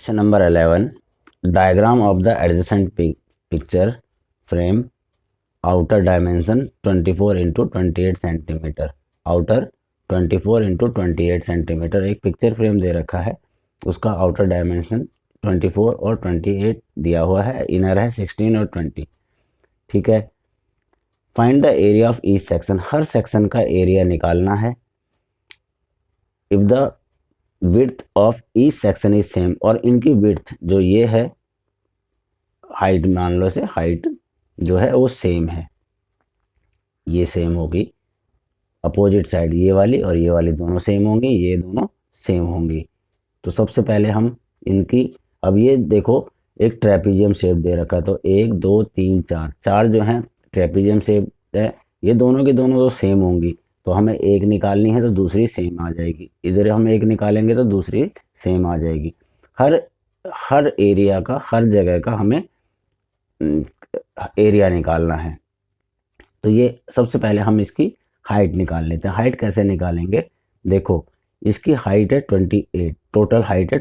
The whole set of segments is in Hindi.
Question number 11. Diagram of the adjacent picture frame. Outer dimension 24 into 28 centimetre. Outer 24 into 28 centimetre. एक पिक्चर फ्रेम दे रखा है, उसका आउटर डायमेंशन 24 और 28 दिया हुआ है, इनर है 16 और 20. ठीक है. Find the area of each section. Her section का एरिया निकालना है. If the width of each section is same, और इनकी विड्थ जो ये है, हाइट मान लो से, हाइट जो है वो सेम है, ये सेम होगी. अपोजिट साइड ये वाली और ये वाली दोनों सेम होंगी, ये दोनों सेम होंगी. तो सबसे पहले हम इनकी, अब ये देखो एक ट्रेपीजियम शेप दे रखा, तो 1 2 3 4, चार जो हैं ट्रेपीजियम शेप है, ये दोनों की दोनों तो सेम होंगी. तो हमें एक निकालनी है तो दूसरी सेम आ जाएगी. इधर हम एक निकालेंगे तो दूसरी सेम आ जाएगी. हर एरिया का, हर जगह का हमें एरिया निकालना है. तो ये सबसे पहले हम इसकी हाइट निकाल लेते हैं. हाइट कैसे निकालेंगे? देखो इसकी हाइट है 28, टोटल हाइट है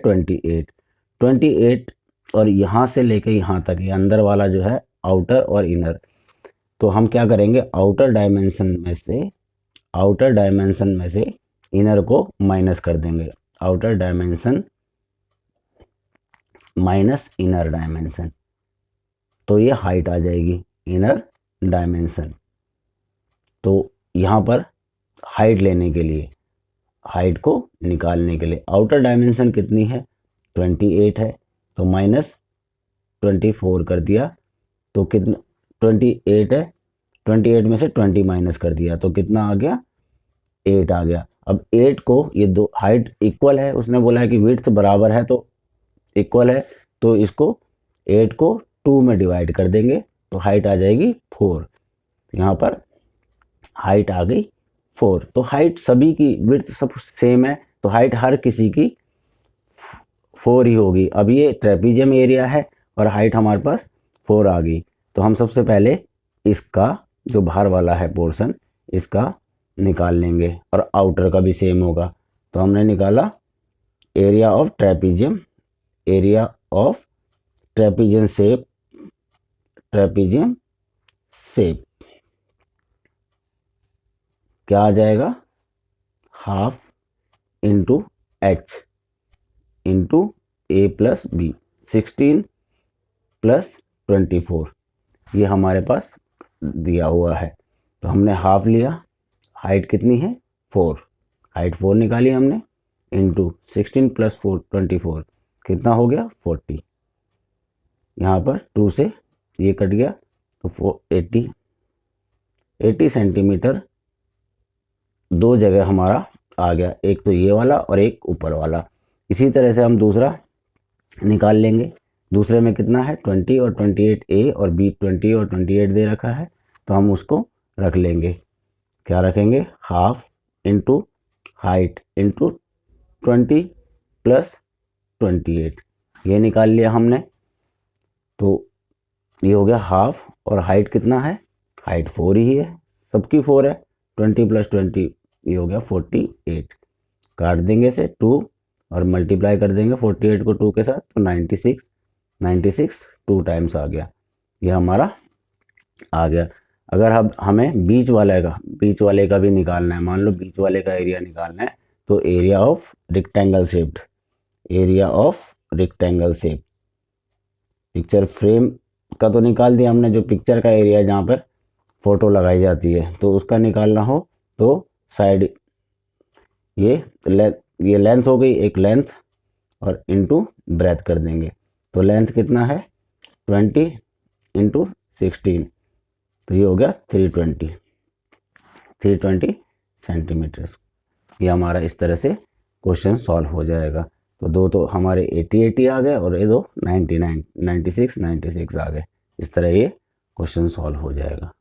28 और यहाँ से लेके यहाँ तक, ये अंदर वाला जो है आउटर और इनर. तो हम क्या करेंगे, आउटर डायमेंशन में से इनर को माइनस कर देंगे. Outer dimension minus inner dimension, तो ये हाइट आ जाएगी इनर डायमेंशन. तो यहाँ पर हाइट लेने के लिए, हाइट को निकालने के लिए, आउटर डायमेंशन कितनी है 28 है, तो माइनस 24 कर दिया, तो कितना 28 है, 28 में से 20 माइनस कर दिया, तो कितना आ गया 8 आ गया. अब 8 को, ये दो हाइट इक्वल है, उसने बोला है कि विड्थ बराबर है तो इक्वल है, तो इसको 8 को 2 में डिवाइड कर देंगे, तो हाइट आ जाएगी 4. यहाँ पर हाइट आ गई 4. तो हाइट सभी की, विड्थ सब सेम है, तो हाइट हर किसी की 4 ही होगी. अब ये ट्रेपीजियम एरिया है और हाइट हमारे पास 4 आ गई. तो हम सबसे पहले इसका जो बाहर वाला है पोर्शन, इसका निकाल लेंगे, और आउटर का भी सेम होगा. तो हमने निकाला area of trapezium, area of trapezium shape क्या आ जाएगा, हाफ इंटू एच इंटू ए प्लस बी, 16 प्लस 24, ये हमारे पास दिया हुआ है. तो हमने हाफ लिया, हाइट कितनी है 4, हाइट 4 निकाली हमने, इंटू 16 प्लस 4 24, कितना हो गया 40. यहाँ पर 2 से ये कट गया, तो 80 सेंटीमीटर दो जगह हमारा आ गया, एक तो ये वाला और एक ऊपर वाला. इसी तरह से हम दूसरा निकाल लेंगे. दूसरे में कितना है 20 और 28 ए और बी, 20 और 28 दे रखा है, तो हम उसको रख लेंगे. क्या रखेंगे, half into height into 20 plus 28, ये निकाल लिया हमने. तो ये हो गया हाफ, और हाइट कितना है, हाइट 4 ही है, सबकी 4 है, 20 प्लस 20 ये हो गया 48. काट देंगे से 2 और मल्टीप्लाई कर देंगे 48 को 2 के साथ, तो 96 2 टाइम्स आ गया, ये हमारा आ गया. अगर अब हमें बीच वाले का भी निकालना है, मान लो बीच वाले का एरिया निकालना है, तो area of rectangle shape, picture frame का तो निकाल दिया हमने. जो पिक्चर का एरिया है जहाँ पर फोटो लगाई जाती है, तो उसका निकालना हो तो साइड, ये लेंथ हो गई, एक लेंथ और इनटू ब्रेथ कर देंगे. तो लेंथ कितना है 20 इंटू 16, तो ये हो गया 320 सेंटीमीटर. ये हमारा इस तरह से क्वेश्चन सॉल्व हो जाएगा. तो दो तो हमारे 80 आ गए और ये दो 96 आ गए. इस तरह ये क्वेश्चन सॉल्व हो जाएगा.